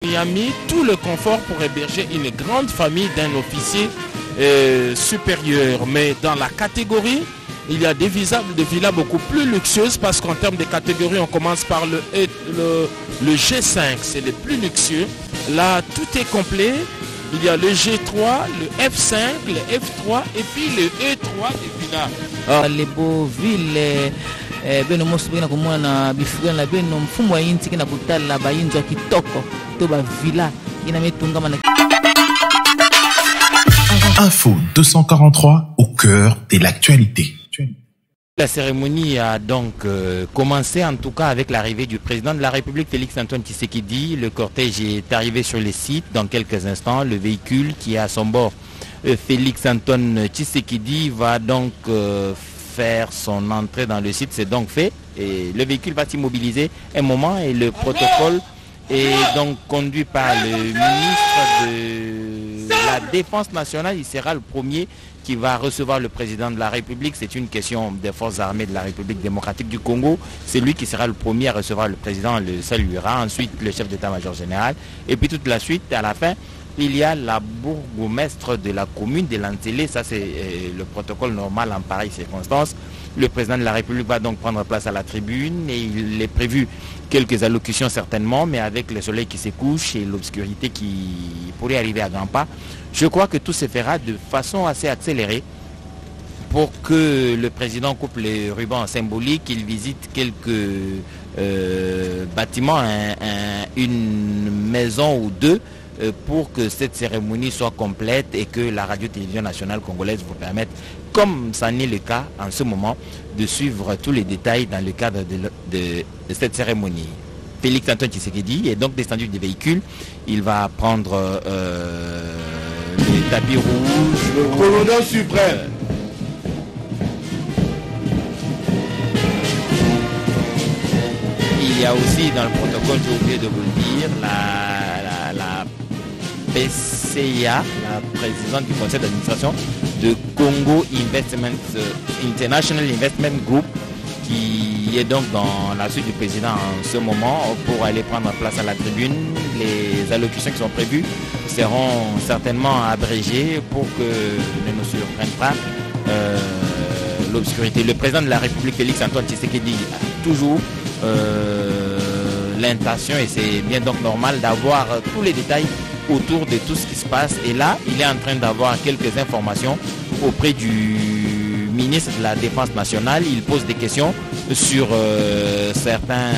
Il a mis tout le confort pour héberger une grande famille d'un officier supérieur. Mais dans la catégorie, il y a des villas beaucoup plus luxueuses parce qu'en termes de catégorie, on commence par le G5, c'est le plus luxueux. Là, tout est complet. Il y a le G3, le F5, le F3 et puis le E3 des villas. Les beaux villes. Beno mosubina kumwana bifugana la beno mfumo wa inti kina kutala bayinzo ya kitoko to ba villa ina metunga mana. Info 243 au cœur de l'actualité. La cérémonie a donc commencé en tout cas avec l'arrivée du président de la République Félix Antoine Tshisekedi. Le cortège est arrivé sur le site dans quelques instants. Le véhicule qui a à son bord Félix Antoine Tshisekedi va donc faire son entrée dans le site, c'est donc fait et le véhicule va s'immobiliser un moment et le protocole est donc conduit par le ministre de la Défense nationale. Il sera le premier qui va recevoir le président de la République. C'est une question des forces armées de la République démocratique du Congo. C'est lui qui sera le premier à recevoir le président, le saluera, ensuite le chef d'état-major général et puis toute la suite. À la fin, il y a la bourgmestre de la commune de Lantélé, ça c'est le protocole normal en pareille circonstance. Le président de la République va donc prendre place à la tribune et il est prévu quelques allocutions certainement, mais avec le soleil qui se couche et l'obscurité qui pourrait arriver à grands pas, je crois que tout se fera de façon assez accélérée pour que le président coupe les rubans symboliques, il visite quelques bâtiments, une maison ou deux, pour que cette cérémonie soit complète et que la radio-télévision nationale congolaise vous permette, comme ça n'est le cas en ce moment, de suivre tous les détails dans le cadre de cette cérémonie. Félix Antoine Tshisekedi est donc descendu du véhicule. Il va prendre le tapis rouge. Le commandant suprême. Il y a aussi dans le protocole, j'ai oublié de vous le dire, la PCA, la présidente du conseil d'administration de Congo International Investment Group, qui est donc dans la suite du président en ce moment pour aller prendre place à la tribune. Les allocutions qui sont prévues seront certainement abrégées pour que ne nous surprenne pas l'obscurité. Le président de la République Félix Antoine Tshisekedi a toujours l'intention, et c'est bien donc normal, d'avoir tous les détails autour de tout ce qui se passe. Et là, il est en train d'avoir quelques informations auprès du ministre de la Défense nationale. Il pose des questions sur certaines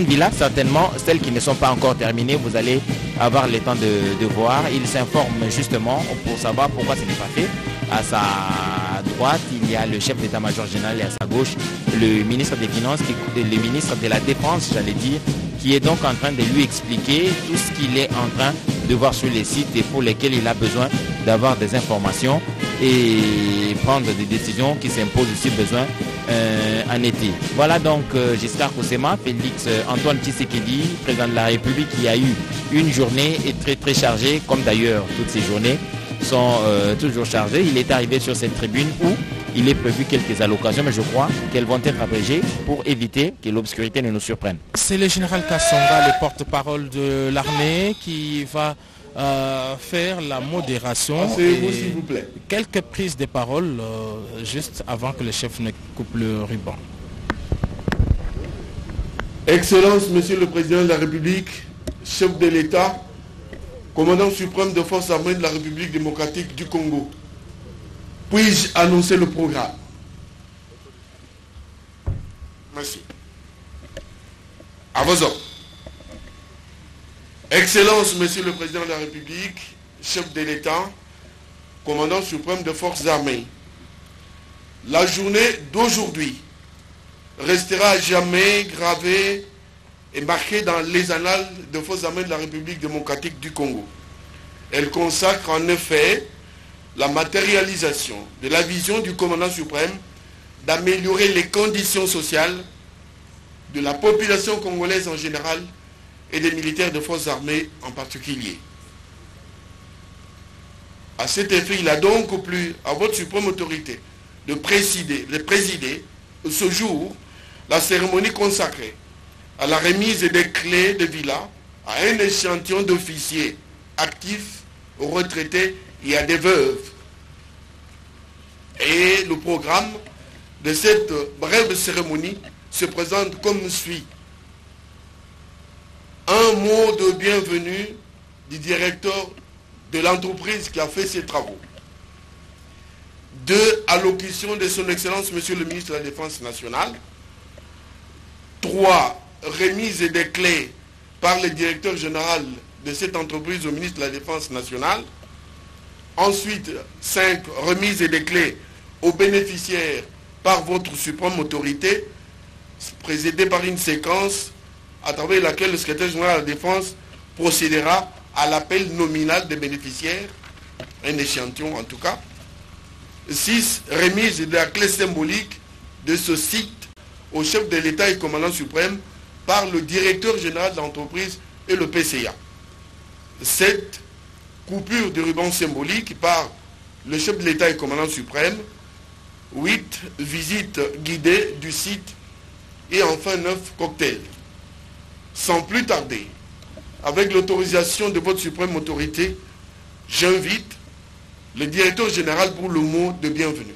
villas, certainement celles qui ne sont pas encore terminées. Vous allez avoir le temps de voir. Il s'informe justement pour savoir pourquoi ce n'est pas fait. À sa droite, il y a le chef d'état-major général et à sa gauche, le ministre des Finances, le ministre de la Défense, j'allais dire, qui est donc en train de lui expliquer tout ce qu'il est en train de voir sur les sites et pour lesquels il a besoin d'avoir des informations et prendre des décisions qui s'imposent si besoin en été. Voilà donc Giscard Koussema, Félix Antoine Tshisekedi, président de la République, qui a eu une journée très très chargée, comme d'ailleurs toutes ces journées sont toujours chargées. Il est arrivé sur cette tribune où il est prévu quelques allocations, mais je crois qu'elles vont être abrégées pour éviter que l'obscurité ne nous surprenne. C'est le général Kassonga, le porte-parole de l'armée, qui va faire la modération. Asseyez-vous s'il vous plaît. Quelques prises de parole juste avant que le chef ne coupe le ruban. Excellence, Monsieur le Président de la République, chef de l'État, commandant suprême des forces armées de la République démocratique du Congo. Puis-je annoncer le programme? Merci. À vos ordres. Excellence, Monsieur le Président de la République, chef de l'État, commandant suprême des forces armées, la journée d'aujourd'hui restera à jamais gravée et marquée dans les annales des forces armées de la République démocratique du Congo. Elle consacre en effet la matérialisation de la vision du commandant suprême d'améliorer les conditions sociales de la population congolaise en général et des militaires de forces armées en particulier. À cet effet, il a donc plu à votre suprême autorité de présider ce jour la cérémonie consacrée à la remise des clés de villa à un échantillon d'officiers actifs, aux retraités et à des veuves. Et le programme de cette brève cérémonie se présente comme suit. Un mot de bienvenue du directeur de l'entreprise qui a fait ces travaux. 2. Allocution de son Excellence, Monsieur le ministre de la Défense nationale. 3. Remise des clés par le directeur général de cette entreprise au ministre de la Défense nationale. Ensuite, 5. Remise des clés aux bénéficiaires par votre suprême autorité, présidée par une séquence à travers laquelle le secrétaire général de la Défense procédera à l'appel nominal des bénéficiaires, un échantillon en tout cas. 6. Remise de la clé symbolique de ce site au chef de l'État et commandant suprême par le directeur général de l'entreprise et le PCA. 7. Coupure de ruban symbolique par le chef de l'État et commandant suprême. 8. Visite guidée du site. Et enfin 9. Cocktail. Sans plus tarder, avec l'autorisation de votre suprême autorité, j'invite le directeur général pour le mot de bienvenue.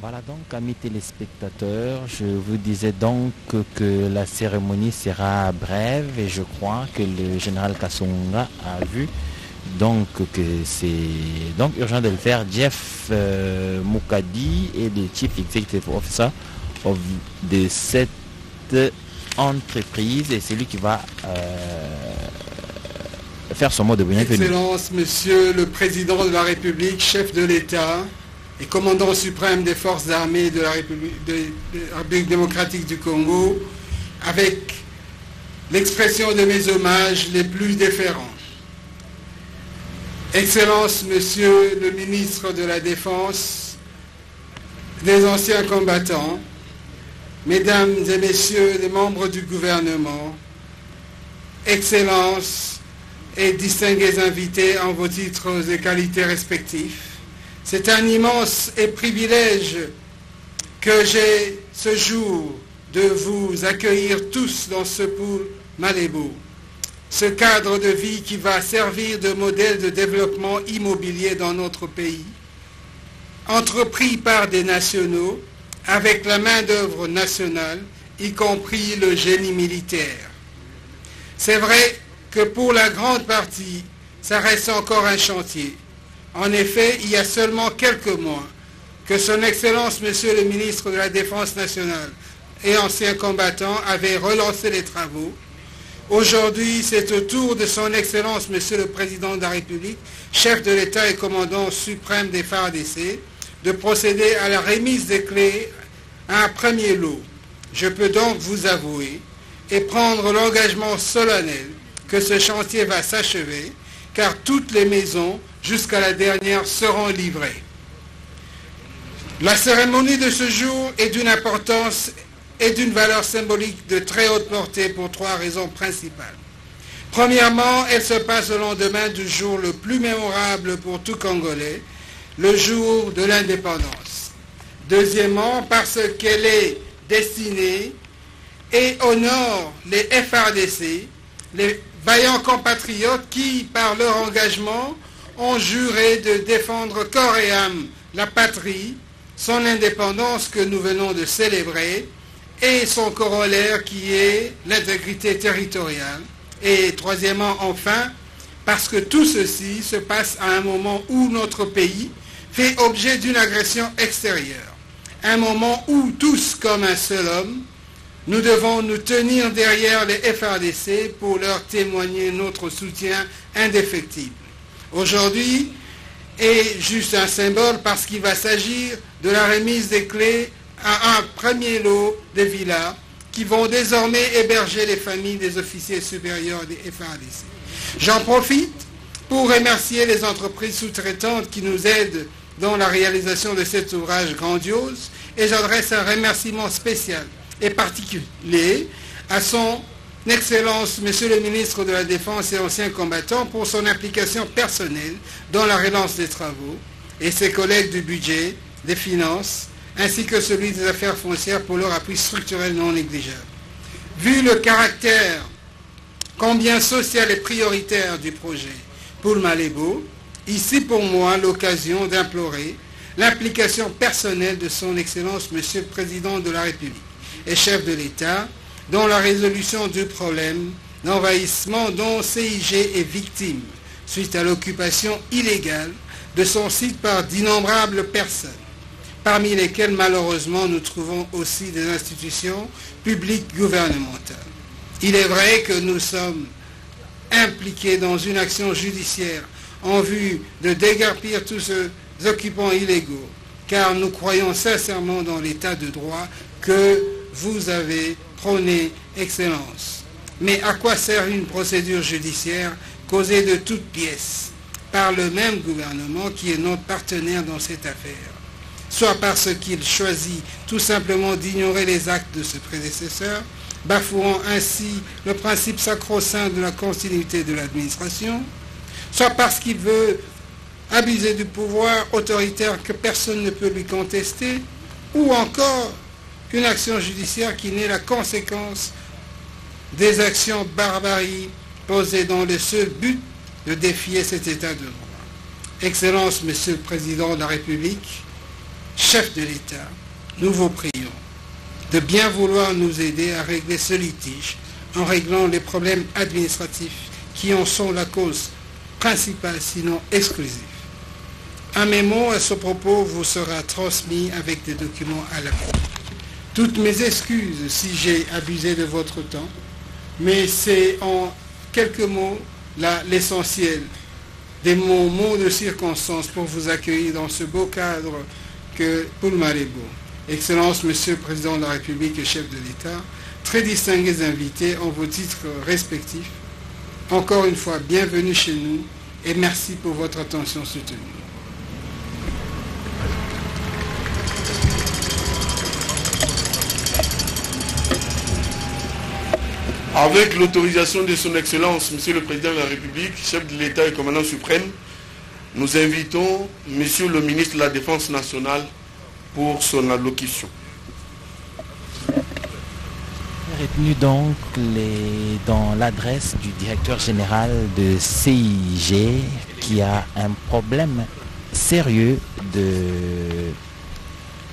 Voilà donc, amis téléspectateurs, je vous disais donc que la cérémonie sera brève et je crois que le général Kassonga a vu donc que c'est donc urgent de le faire. Jeff Mukadi est le Chief Executive Officer de cette entreprise et c'est lui qui va faire son mot de bienvenue. Excellence, Monsieur le Président de la République, chef de l'État et commandant suprême des forces armées de la République démocratique du Congo, avec l'expression de mes hommages les plus déférents. Excellence, Monsieur le ministre de la Défense, des anciens combattants, Mesdames et Messieurs les membres du gouvernement, Excellences et distingués invités en vos titres et qualités respectifs, c'est un immense privilège que j'ai ce jour de vous accueillir tous dans ce pool Malébo, ce cadre de vie qui va servir de modèle de développement immobilier dans notre pays, entrepris par des nationaux, avec la main-d'œuvre nationale, y compris le génie militaire. C'est vrai que pour la grande partie, ça reste encore un chantier. En effet, il y a seulement quelques mois que son Excellence, Monsieur le ministre de la Défense nationale et ancien combattant, avait relancé les travaux. Aujourd'hui, c'est au tour de son Excellence, Monsieur le Président de la République, chef de l'État et commandant suprême des FARDC, de procéder à la remise des clés à un premier lot. Je peux donc vous avouer et prendre l'engagement solennel que ce chantier va s'achever, car toutes les maisons, jusqu'à la dernière, seront livrées. La cérémonie de ce jour est d'une importance et d'une valeur symbolique de très haute portée pour 3 raisons principales. Premièrement, elle se passe au lendemain du jour le plus mémorable pour tout Congolais, le jour de l'indépendance. Deuxièmement, parce qu'elle est destinée et honore les FARDC, les vaillants compatriotes qui, par leur engagement, ont juré de défendre corps et âme la patrie, son indépendance que nous venons de célébrer, et son corollaire qui est l'intégrité territoriale. Et troisièmement, enfin, parce que tout ceci se passe à un moment où notre pays fait objet d'une agression extérieure. Un moment où tous, comme un seul homme, nous devons nous tenir derrière les FARDC pour leur témoigner notre soutien indéfectible. Aujourd'hui est juste un symbole parce qu'il va s'agir de la remise des clés à un premier lot de villas qui vont désormais héberger les familles des officiers supérieurs des FARDC. J'en profite pour remercier les entreprises sous-traitantes qui nous aident dans la réalisation de cet ouvrage grandiose et j'adresse un remerciement spécial et particulier à son Excellence, Monsieur le ministre de la Défense et ancien combattant pour son implication personnelle dans la relance des travaux et ses collègues du budget, des finances, ainsi que celui des affaires foncières pour leur appui structurel non négligeable. Vu le caractère combien social et prioritaire du projet Poul-Malebo, ici pour moi l'occasion d'implorer l'implication personnelle de son Excellence Monsieur le Président de la République et chef de l'État dans la résolution du problème d'envahissement dont CIG est victime suite à l'occupation illégale de son site par d'innombrables personnes, parmi lesquelles malheureusement nous trouvons aussi des institutions publiques gouvernementales. Il est vrai que nous sommes impliqués dans une action judiciaire en vue de déguerpir tous ces occupants illégaux, car nous croyons sincèrement dans l'état de droit que vous avez prôné, Excellence. Mais à quoi sert une procédure judiciaire causée de toutes pièces par le même gouvernement qui est notre partenaire dans cette affaire, soit parce qu'il choisit tout simplement d'ignorer les actes de ce prédécesseur, bafouant ainsi le principe sacro-saint de la continuité de l'administration, soit parce qu'il veut abuser du pouvoir autoritaire que personne ne peut lui contester, ou encore une action judiciaire qui n'est la conséquence des actions barbaries posées dans le seul but de défier cet état de droit. Excellence, Monsieur le Président de la République, chef de l'État, nous vous prions de bien vouloir nous aider à régler ce litige en réglant les problèmes administratifs qui en sont la cause principale, sinon exclusive. Un mémo à ce propos vous sera transmis avec des documents à l'appui. Toutes mes excuses si j'ai abusé de votre temps, mais c'est en quelques mots l'essentiel des mots de circonstance pour vous accueillir dans ce beau cadre que Poul-Malebo. Excellence, Monsieur le Président de la République et chef de l'État, très distingués invités en vos titres respectifs, encore une fois, bienvenue chez nous et merci pour votre attention soutenue. Avec l'autorisation de son Excellence, Monsieur le Président de la République, chef de l'État et commandant suprême, nous invitons Monsieur le ministre de la Défense nationale pour son allocution. Retenu donc dans l'adresse du directeur général de CIG qui a un problème sérieux de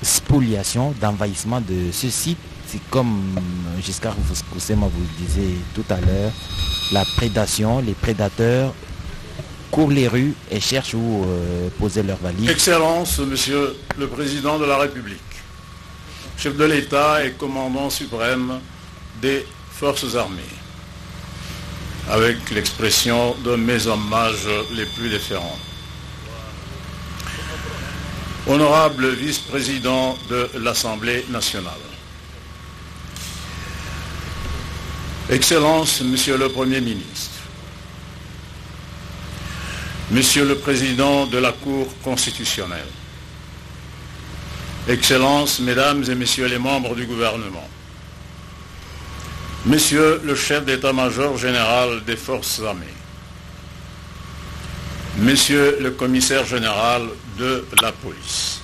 spoliation, d'envahissement de ce site. C'est comme Giscard Roussema vous le disait tout à l'heure, la prédation, les prédateurs courent les rues et cherchent où poser leurs valises. Excellence, Monsieur le Président de la République, chef de l'État et commandant suprême des Forces armées, avec l'expression de mes hommages les plus déférents. Honorable vice-président de l'Assemblée nationale, Excellence, Monsieur le Premier ministre, Monsieur le Président de la Cour constitutionnelle, Excellences, Mesdames et Messieurs les membres du gouvernement, Monsieur le chef d'état-major général des Forces armées, Monsieur le commissaire général de la police,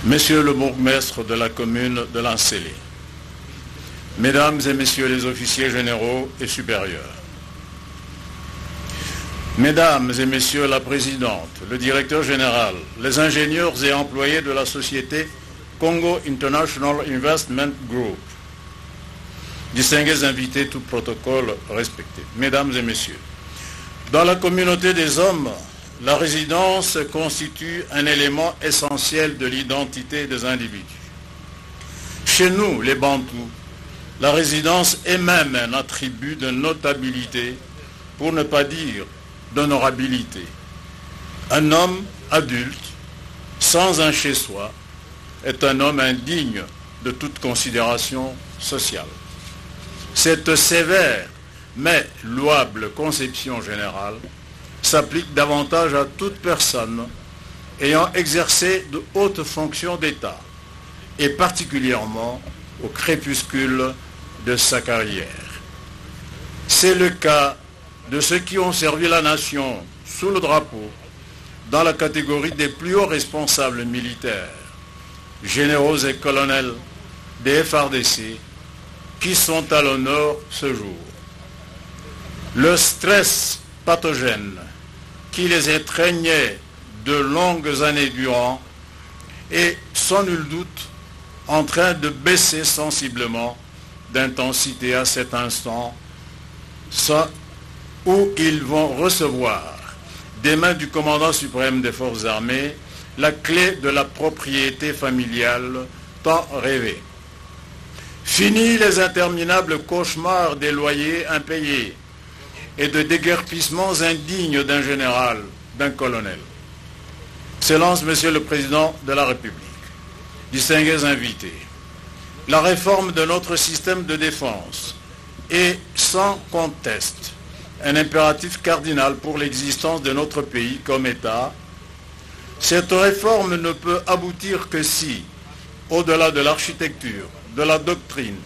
Monsieur le bourgmestre de la commune de Lancélé, Mesdames et Messieurs les officiers généraux et supérieurs, Mesdames et Messieurs la Présidente, le Directeur général, les ingénieurs et employés de la société Congo International Investment Group, distingués invités, tout protocole respecté, Mesdames et Messieurs, dans la communauté des hommes, la résidence constitue un élément essentiel de l'identité des individus. Chez nous, les Bantous, la résidence est même un attribut de notabilité, pour ne pas dire d'honorabilité. Un homme adulte, sans un chez-soi, est un homme indigne de toute considération sociale. Cette sévère mais louable conception générale s'applique davantage à toute personne ayant exercé de hautes fonctions d'État, et particulièrement au crépuscule de sa carrière. C'est le cas de ceux qui ont servi la nation sous le drapeau dans la catégorie des plus hauts responsables militaires, généraux et colonels des FARDC, qui sont à l'honneur ce jour. Le stress pathogène qui les étreignait de longues années durant est sans nul doute en train de baisser sensiblement d'intensité à cet instant, où ils vont recevoir des mains du commandant suprême des forces armées la clé de la propriété familiale tant rêvée. Fini les interminables cauchemars des loyers impayés et de déguerpissements indignes d'un général, d'un colonel. Excellence, Monsieur le Président de la République, distingués invités, la réforme de notre système de défense est sans conteste un impératif cardinal pour l'existence de notre pays comme État. Cette réforme ne peut aboutir que si, au-delà de l'architecture, de la doctrine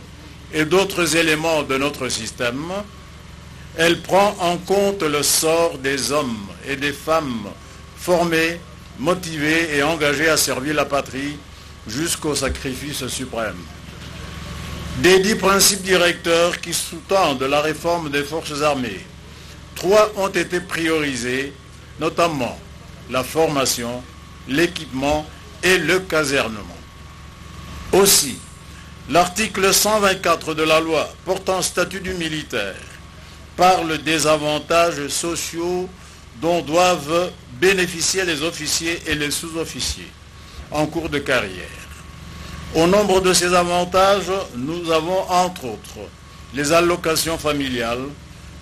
et d'autres éléments de notre système, elle prend en compte le sort des hommes et des femmes formés, motivés et engagés à servir la patrie jusqu'au sacrifice suprême. Des 10 principes directeurs qui sous-tendent la réforme des forces armées, 3 ont été priorisés, notamment la formation, l'équipement et le casernement. Aussi, l'article 124 de la loi portant statut du militaire parle des avantages sociaux dont doivent bénéficier les officiers et les sous-officiers en cours de carrière. Au nombre de ces avantages, nous avons entre autres les allocations familiales,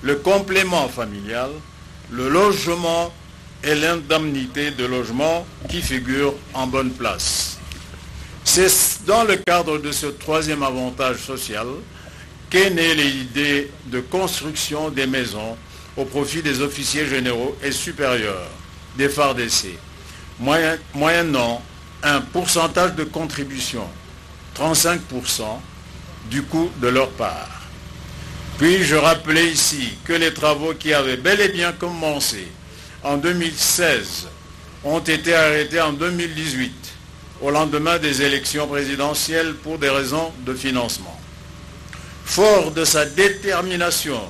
le complément familial, le logement et l'indemnité de logement qui figurent en bonne place. C'est dans le cadre de ce troisième avantage social qu'est née l'idée de construction des maisons au profit des officiers généraux et supérieurs des FARDC, moyennant un pourcentage de contribution, 35% du coût de leur part. Puis-je rappeler ici que les travaux qui avaient bel et bien commencé en 2016 ont été arrêtés en 2018, au lendemain des élections présidentielles pour des raisons de financement. Fort de sa détermination,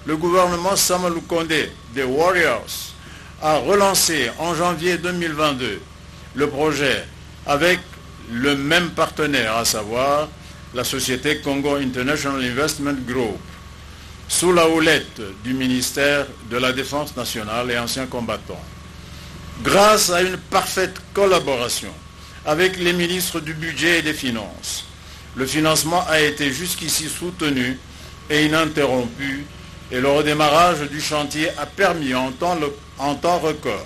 le gouvernement Samalou Kondé des Warriors a relancé en janvier 2022 le projet avec le même partenaire, à savoir la société Congo International Investment Group, sous la houlette du ministère de la Défense nationale et anciens combattants. Grâce à une parfaite collaboration avec les ministres du Budget et des Finances, le financement a été jusqu'ici soutenu et ininterrompu, et le redémarrage du chantier a permis en temps record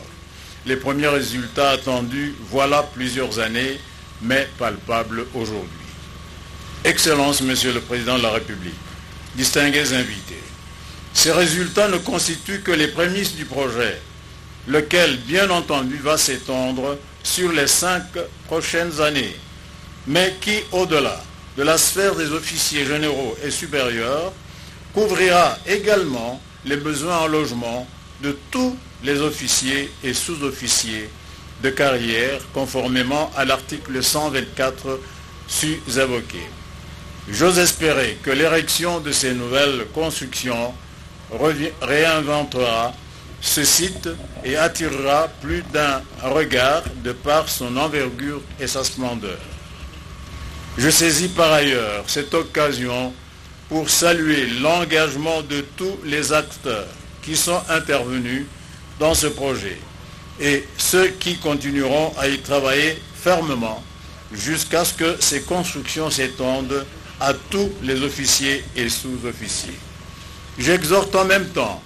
les premiers résultats attendus voilà plusieurs années, mais palpables aujourd'hui. Excellence, Monsieur le Président de la République, distingués invités, ces résultats ne constituent que les prémices du projet, lequel, bien entendu, va s'étendre sur les 5 prochaines années, mais qui, au-delà de la sphère des officiers généraux et supérieurs, couvrira également les besoins en logement de tous les officiers et sous-officiers de carrière, conformément à l'article 124 sus-évoqué. J'ose espérer que l'érection de ces nouvelles constructions réinventera ce site et attirera plus d'un regard de par son envergure et sa splendeur. Je saisis par ailleurs cette occasion pour saluer l'engagement de tous les acteurs qui sont intervenus dans ce projet et ceux qui continueront à y travailler fermement jusqu'à ce que ces constructions s'étendent à tous les officiers et sous-officiers. J'exhorte en même temps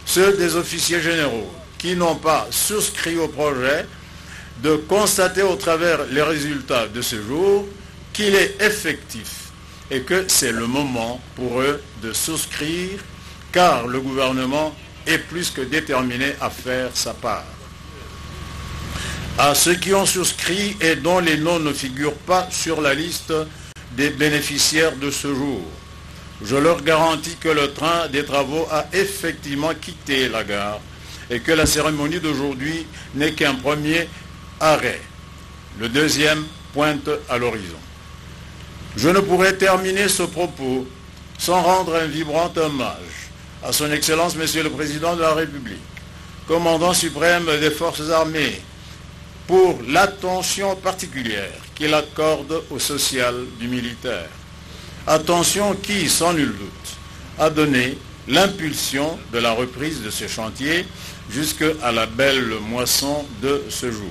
ceux des officiers généraux qui n'ont pas souscrit au projet de constater au travers les résultats de ce jour qu'il est effectif et que c'est le moment pour eux de souscrire, car le gouvernement est plus que déterminé à faire sa part. À ceux qui ont souscrit et dont les noms ne figurent pas sur la liste des bénéficiaires de ce jour, je leur garantis que le train des travaux a effectivement quitté la gare et que la cérémonie d'aujourd'hui n'est qu'un premier arrêt. Le deuxième pointe à l'horizon. Je ne pourrais terminer ce propos sans rendre un vibrant hommage à son Excellence Monsieur le Président de la République, commandant suprême des Forces armées, pour l'attention particulière qu'il accorde au social du militaire. Attention qui, sans nul doute, a donné l'impulsion de la reprise de ce chantier jusqu'à la belle moisson de ce jour.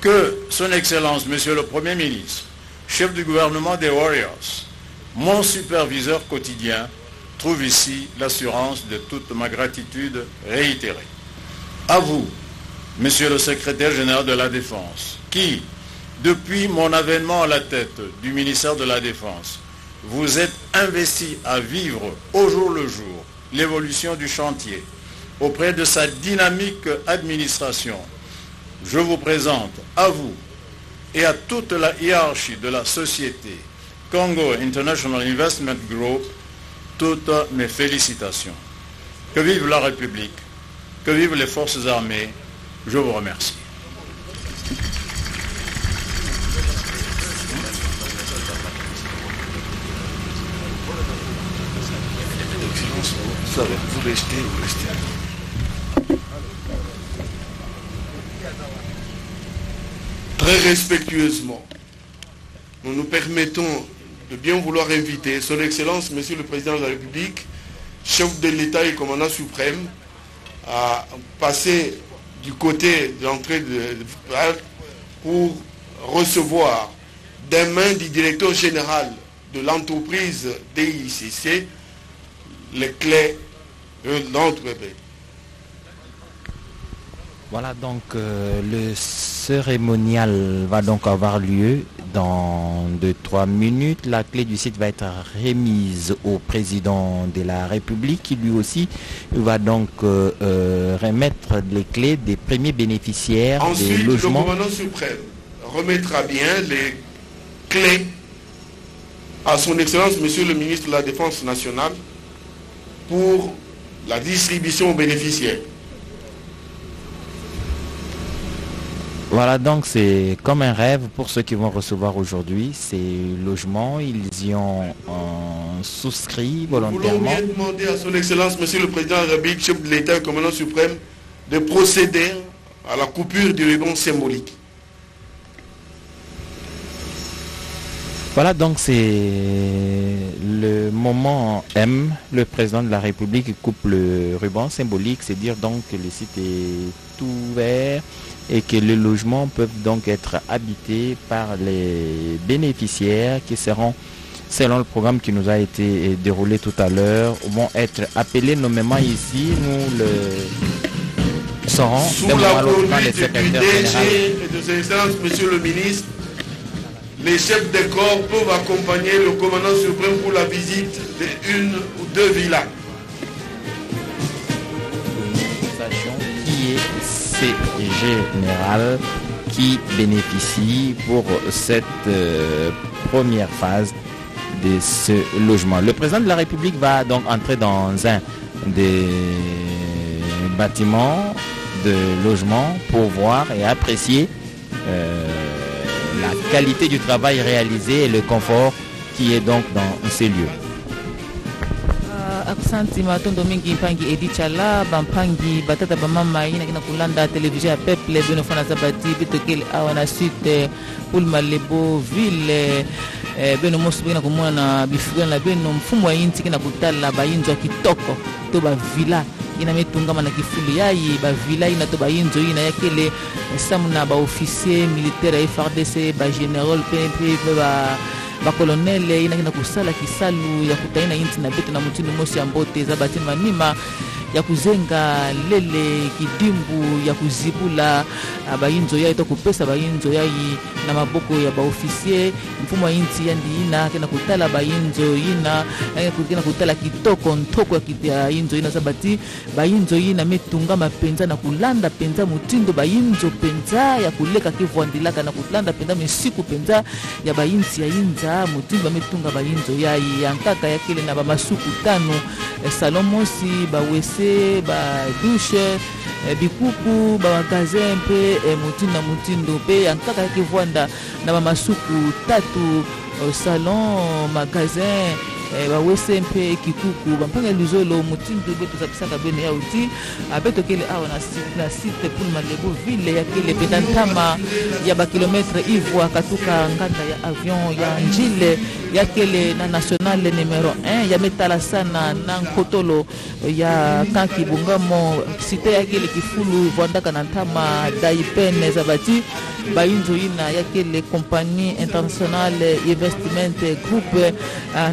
Que son Excellence, Monsieur le Premier ministre, chef du gouvernement des Warriors, mon superviseur quotidien, trouve ici l'assurance de toute ma gratitude réitérée. À vous, Monsieur le secrétaire général de la Défense, qui, depuis mon avènement à la tête du ministère de la Défense, vous êtes investi à vivre au jour le jour l'évolution du chantier auprès de sa dynamique administration. Je vous présente à vous et à toute la hiérarchie de la société Congo International Investment Group toutes mes félicitations. Que vive la République, que vivent les forces armées. Je vous remercie. Vous restez. Très respectueusement, nous nous permettons de bien vouloir inviter Son Excellence, Monsieur le Président de la République, chef de l'État et commandant suprême, à passer du côté de l'entrée pour recevoir des mains du directeur général de l'entreprise DICC les clés de l'entreprise. Voilà, donc le cérémonial va donc avoir lieu dans 2-3 minutes. La clé du site va être remise au président de la République qui lui aussi va donc remettre les clés des premiers bénéficiaires des logements. Ensuite, le commandant suprême remettra bien les clés à son Excellence Monsieur le ministre de la Défense nationale pour la distribution aux bénéficiaires. Voilà, donc c'est comme un rêve pour ceux qui vont recevoir aujourd'hui ces logements. Ils y ont souscrit volontairement. Nous voulons bien demander à son Excellence Monsieur le Président de la République, chef de l'État et commandant suprême, de procéder à la coupure du ruban symbolique. Voilà, donc c'est le moment M. Le président de la République coupe le ruban symbolique, c'est dire donc que le site est ouvert et que les logements peuvent donc être habités par les bénéficiaires qui seront, selon le programme qui nous a été déroulé tout à l'heure, vont être appelés nommément ici. Nous le saurons sous la conduite du DG et de ses excellences, Monsieur le ministre. Les chefs de corps peuvent accompagner le commandant suprême pour la visite d'une ou deux villas. Qui est ces général qui bénéficie pour cette première phase de ce logement. Le président de la République va donc entrer dans un des bâtiments de logement pour voir et apprécier la qualité du travail réalisé et le confort qui est donc dans ces lieux. Aksanti matondo mingi mpangi edichala bampangi batata bamama ina kina kulanda television ya peuple bino fana zabati bitokele awana suite pulma lebo ville beno mosu bina kumwana bifugana na beno mfumo wa inti kina kutala bayinzo ya kitoko to ba villa ina metungama na kifulu yayi ba villa ina to bayinzo ina yakele samuna ba officier militaire FARDC ba general PNP ba colonel ina kina kusala kisalu ya kutaina inti na betu na mutini mosi ya mbote za batima manima ya kuzenga lele kidimbu ya kuzibula bayinzo ya ito kupesa bayinzo ya na maboko ya ba officier mfumo inti ya ndiina kina kutala bayinzo ina kina kutala kitoko ntoko ya inzo ina sabati bayinzo ina metunga mapenza na kulanda penza mutindo bayinzo penza ya kuleka kivwandilaka na kulanda penza mesiku penza ya bayinzi ya inza mutindo metunga bayinzo ya yankaka ya kile na ba masuku tano salomosi ba wese ba douche bikuku bamagasin mpe motindo na motindo mpe yankaka yaki vwanda na bamasuku tatu salon magasin bawese mpe kikuku bampanga luzolo motindo be tozapisaka bene ya uti abetokele awa na site pour Malebo ville yakele peta ntama ya bakilometre ivwa katuka nganda ya avion ya njile yakele na national numéro 1 ya metala sana na nkotolo ya kanki bungamo site yakele kifulu vwandaka na ntama daipene zabati bayinzo ina yakele compagnie internationale investment group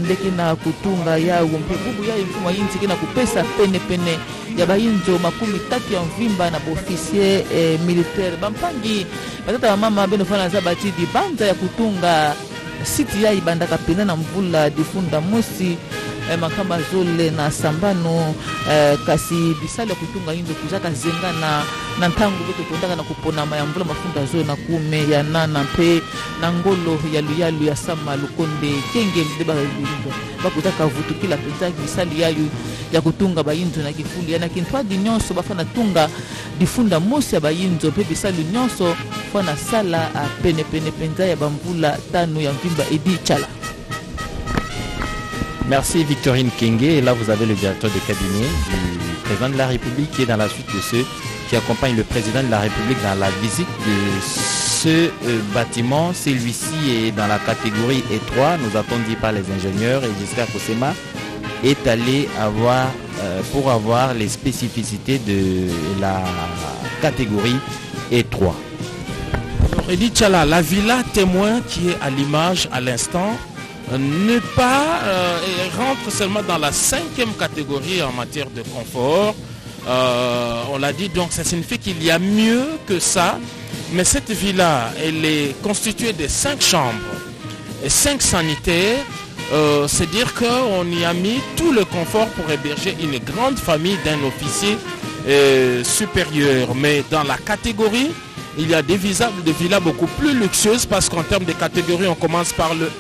ndeki na kutunga ya umpe bubu ya mfuma yinzi kina kupesa pene ya bayinzo 30 ya mvimba na officier militaire bampangi batata wa mama benofana zabati di banda ya kutunga siti ya ibandaka pena na mvula difunda mosi makamba zole na sambano kasi bisali ya kutunga yinzo kuzaka zenga na ntangu beto kondaka na kupona ya mvula mafunda zole na kume ya nana mpe na ngolo ya luyalu ya sama lukonde kenge mdeba yinzo bakutaka vutu kila penza bisali yayu ya kutunga bayinzo na kifuli yana kintwadi nyonso bafana tunga difunda mosi ya bayinzo mpe bisali nyonso fana sala pene penza ya bamvula tano ya mvimba Edi Chala. Merci Victorine Kenge. Et là, vous avez le directeur de cabinet du président de la République qui est dans la suite de ceux qui accompagnent le président de la République dans la visite de ce bâtiment. Celui-ci est dans la catégorie E3, nous a-t-on dit par les ingénieurs, et Giscard Kosema est allé pour avoir les spécificités de la catégorie E3. Alors, Edi Chala, la villa témoin qui est à l'image à l'instant, ne pas rentre seulement dans la 5e catégorie en matière de confort. On l'a dit, donc ça signifie qu'il y a mieux que ça. Mais cette villa, elle est constituée de 5 chambres et 5 sanitaires. C'est dire qu'on y a mis tout le confort pour héberger une grande famille d'un officier supérieur. Mais dans la catégorie, il y a des villas beaucoup plus luxueuses parce qu'en termes de catégorie, on commence par le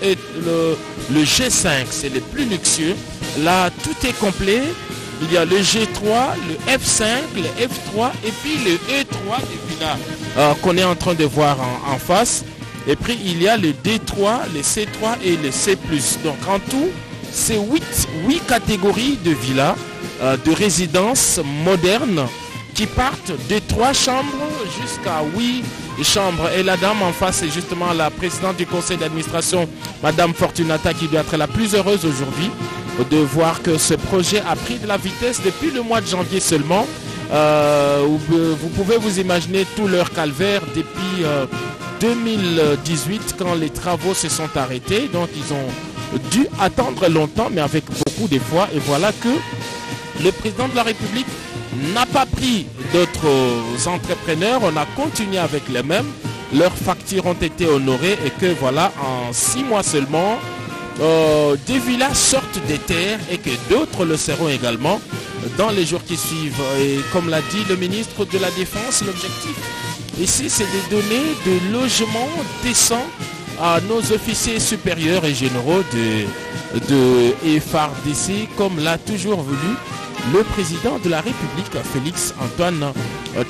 G5, c'est le plus luxueux. Là, tout est complet. Il y a le G3, le F5, le F3 et puis le E3 des villas qu'on est en train de voir en face. Et puis, il y a le D3, le C3 et le C+. Donc, en tout, c'est 8 catégories de villas, de résidences modernes qui partent de 3 chambres jusqu'à 8 chambres. Et la dame en face, c'est justement la présidente du conseil d'administration, Madame Fortunata, qui doit être la plus heureuse aujourd'hui de voir que ce projet a pris de la vitesse depuis le mois de janvier seulement. Vous pouvez vous imaginer tout leur calvaire depuis 2018 quand les travaux se sont arrêtés. Donc ils ont dû attendre longtemps, mais avec beaucoup d'efforts. Et voilà que le président de la République n'a pas pris d'autres entrepreneurs, on a continué avec les mêmes, leurs factures ont été honorées et que voilà, en 6 mois seulement, des villas sortent des terres et que d'autres le seront également dans les jours qui suivent. Et comme l'a dit le ministre de la Défense, l'objectif ici c'est de donner des logements décents à nos officiers supérieurs et généraux de FARDC comme l'a toujours voulu le président de la République, Félix Antoine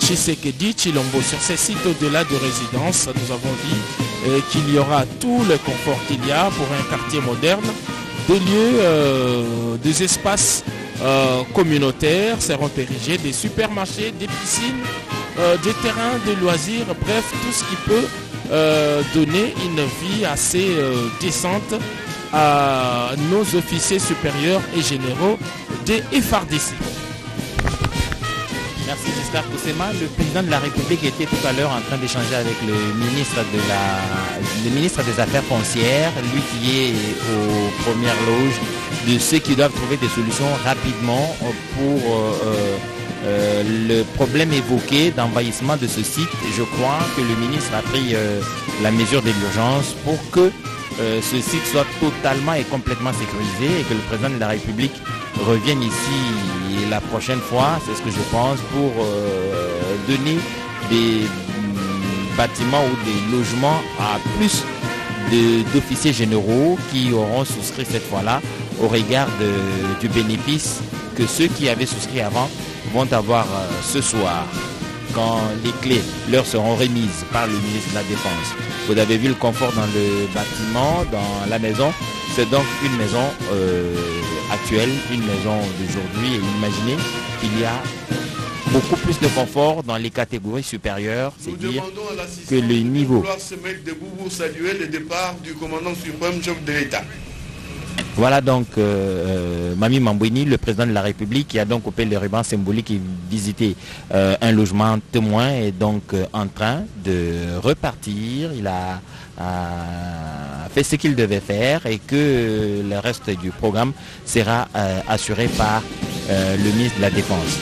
Tshisekedi Tshilombo. Sur ces sites au-delà de résidence, nous avons dit qu'il y aura tout le confort qu'il y a pour un quartier moderne. Des lieux, des espaces communautaires seront érigés, des supermarchés, des piscines, des terrains de loisirs, bref, tout ce qui peut donner une vie assez décente à nos officiers supérieurs et généraux des FARDC. Merci Giscard Kosema. Le président de la République était tout à l'heure en train d'échanger avec le ministre des Affaires foncières, lui qui est aux premières loges de ceux qui doivent trouver des solutions rapidement pour le problème évoqué d'envahissement de ce site. Je crois que le ministre a pris la mesure de l'urgence pour que ce site soit totalement et complètement sécurisé et que le président de la République revienne ici la prochaine fois, c'est ce que je pense, pour donner des bâtiments ou des logements à plus d'officiers généraux qui auront souscrit cette fois-là au regard du bénéfice que ceux qui avaient souscrit avant vont avoir ce soir. quand les clés leur seront remises par le ministre de la Défense. Vous avez vu le confort dans le bâtiment, dans la maison. C'est donc une maison actuelle, une maison d'aujourd'hui. Et imaginez qu'il y a beaucoup plus de confort dans les catégories supérieures, c'est dire que le niveau. Se mettre debout pour saluer le départ du commandant suprême chef de l'État. Voilà donc Mami Mambouini, le président de la République, qui a donc coupé le ruban symbolique et visité un logement témoin, est donc en train de repartir. Il a fait ce qu'il devait faire et que le reste du programme sera assuré par le ministre de la Défense.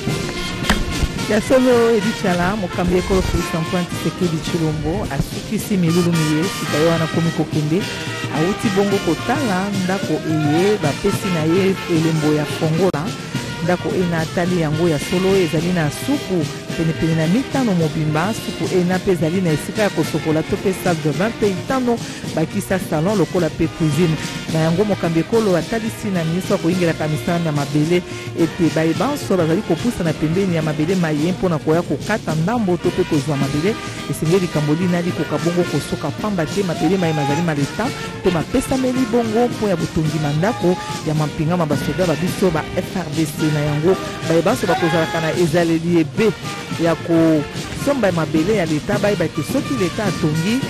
Ya solo edichala mokambi ekolo Félix Antoine Tshisekedi Tshilombo asukisi milulu miye sikayo wana komi kokende auti bongo kotala ndako eye bapesi na ye elembo ya Kongola ndako ena atali yango ya solo ezali na suku penepene na mitano mobimba suku ena pe ezali na esika ya kosokola to pe salle de bain pe itano bakisa salon lokola pe cuisine na yango mokambi ekolo atalisi na ministre akoyingelaka misala na mabele ete bayebanso bazali kopusa na pembeni ya mabele maye mpona koya kokata ndambo to pe kozwa mabele esengeli likambo linali koka bongo kosoka pamba te mabele maye mazali maleta to mapesameli bongo mpo ya botongi mandako ya mampingama basoda babiso ba FRDC na yango bayebanso bakozalaka na ezaleli ebe ya kosomba mabele ya leta bayeba ete soki leta atongi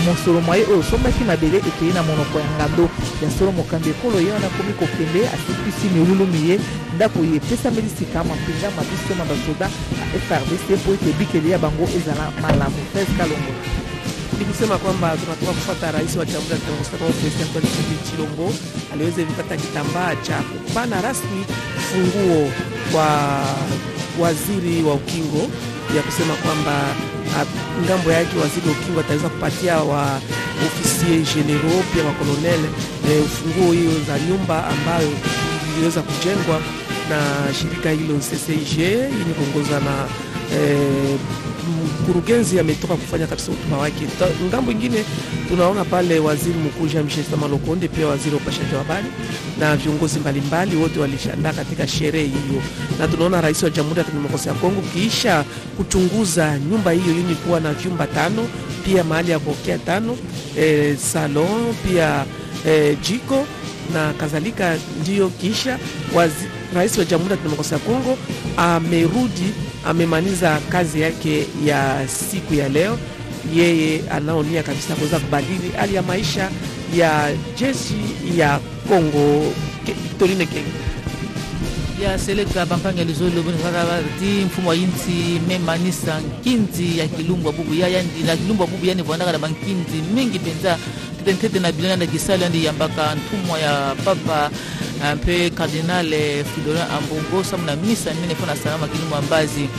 mosolo mwaye oyo osombaki mabele ekei na monoko ya ngando ya solo mokambi ekolo ye wana komi kokende asipisi milulu miye ndako ye epesameli sika mampinga mabisoma basoda ya FRDC mpo ete bikeli ya bango ezala malamu. Fes Kalongo ni kusema kwamba tunatoka kufuata rais wa Jamhuri ya Kidemokrasia ya Kongo Felix Antoine Tshisekedi Tshilombo aliweza kupata kitambaa cha kupana rasmi funguo kwa waziri wa ukingo ya kusema kwamba ngambo yake waziri wa ukingo ataweza kupatia wa ofisier general pia wa colonel ufunguo hiyo za nyumba ambayo iliweza kujengwa na shirika hilo CCIG yenye kuongozwa na mkurugenzi ametoka kufanya kabisa hotuba wake. Ngambo ingine tunaona pale waziri mkuu Jean-Michel Sama-Lukonde pia waziri wa upashaji wa habari na viongozi mbalimbali wote walishandaa katika sherehe hiyo, na tunaona rais wa Jamhuri ya Kidemokrasia ya Kongo kiisha kuchunguza nyumba hiyo yenye kuwa na vyumba 5 pia mahali ya kuokea 5 salon pia jiko na kadhalika, ndio kisha rais wa Jamhuri ya Kidemokrasia ya Kongo amerudi amemaliza kazi yake ya siku ya leo. Yeye anaonia kabisa kuweza kubadili hali ya maisha ya jeshi ya Kongo. Victorine Kenge ya seleka bampanga lizolo bonakati mfumo wa inti memanisa kinzi ya Kilumbu bubu ya yandi na Kilumbu bubu yani bwana na bankinzi mingi penza tete na bilana na kisala ndi yambaka ntumwa ya papa mpe Cardinal Fridolin Ambongo samna misa mine fona salama Kilumbu ambazi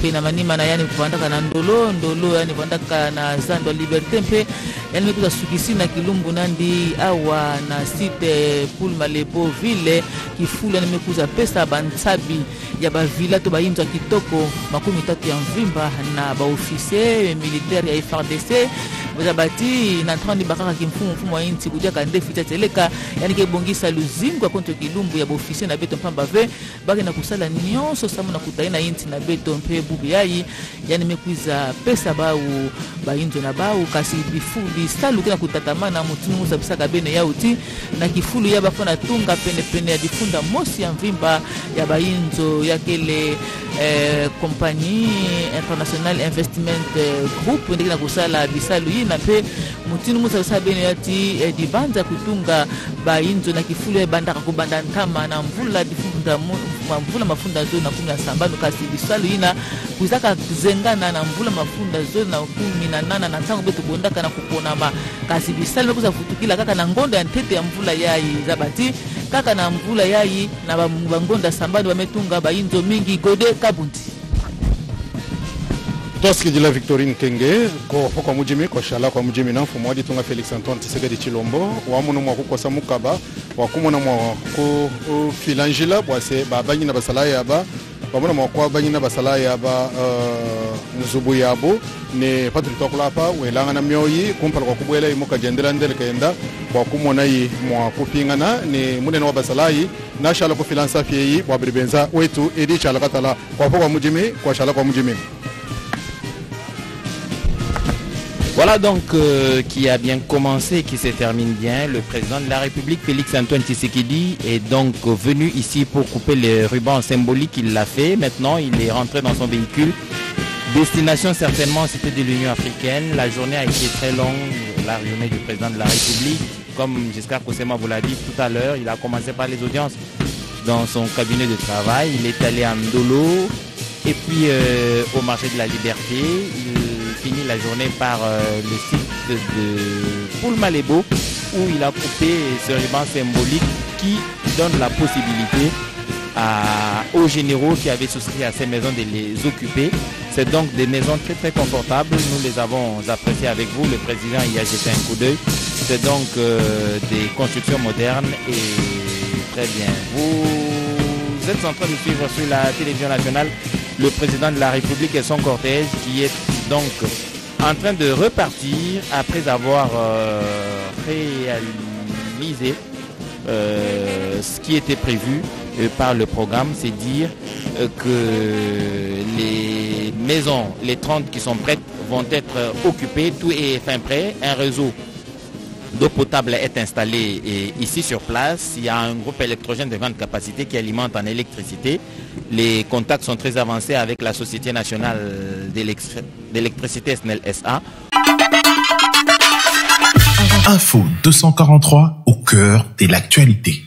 pena manima na yani kuandaka na ndolo yani kuandaka na zando liberté mpe yani mekuza sukisi na Kilumbu nandi awa na site Poul Malebo ville kifula nimekuza pesa bansabi ya bavila to bayinza kitoko 30 ya mvimba na ba officier militaire ya FARDC bazabati na 30 bakaka kimfumu wa inti kudia kande fita teleka yani kebongisa luzingo contre Kilumbu ya ba officier na beto mpamba ve baki na kusala nyonso samu na kutaina inti na beto mpe bubu yayi yani mekuza pesa bau bayinzo na bau kasi bifuli salu kina kutatamana mutunu musabisaka bene yauti na kifulu ya bafona tunga pene ya difunda mosi ya mvimba ya bayinzo yakele compagnie international investment group ndikina kusala bisalu yina pe mutunu musabisaka bene yati dibanza kutunga bayinzo na kifulu ya bandaka kubanda ntama na mvula difunda mvula mafunda zo na 17 kasi bisalu yina kuzaka zengana na mvula mafunda zo na 18 na tango betu bondaka na kupona kasi bisalu kuza futukila kaka na ngonda ya ntete ya mvula yayi zabati kaka na mvula yayi na bangonda sambani wametunga bayinzo mingi Gode Kabundi Toski de la Victorine Kenge kwa mujimi kwa shala kwa mujimi na mfumo wadi tunga Felix Antoine Tshisekedi Tshilombo wamuno mwa kukosa mukaba wakumona mwa ku filangila bwase babanyi na basala yaba wamuna mwa kwa banyi na basala yaba nzubu yabo ne Patrick Tokulapa welanga na myoyi kumpala kwa kubwela imuka jendela ndele kenda kwa kumona yi mwa kupingana ni mune na basalayi na shala ku filansa fieyi wa bribenza wetu edi chala katala kwa mujimi kwa shala kwa mujimi Voilà donc qui a bien commencé, qui se termine bien. Le président de la République, Félix Antoine Tshisekedi, est donc venu ici pour couper les rubans symboliques. Il l'a fait. Maintenant, il est rentré dans son véhicule. Destination certainement, c'était de l'Union africaine. La journée a été très longue, la journée du président de la République. Comme Giscard Koussema vous l'a dit tout à l'heure, il a commencé par les audiences dans son cabinet de travail. Il est allé à Ndolo et puis au marché de la Liberté. Il finit la journée par le site de Poul-Malebo où il a coupé ce ruban symbolique qui donne la possibilité aux généraux qui avaient souscrit à ces maisons de les occuper. C'est donc des maisons très très confortables. Nous les avons appréciées avec vous. Le président y a jeté un coup d'œil. C'est donc des constructions modernes et très bien. Vous êtes en train de suivre sur la télévision nationale le président de la République et son cortège qui est donc en train de repartir après avoir réalisé ce qui était prévu par le programme, c'est dire que les maisons, les 30 qui sont prêtes, vont être occupées. Tout est fin prêt. Un réseau d'eau potable est installé ici sur place. Il y a un groupe électrogène de grande capacité qui alimente en électricité. Les contacts sont très avancés avec la Société nationale d'électricité SNEL SA. Info 243 au cœur de l'actualité.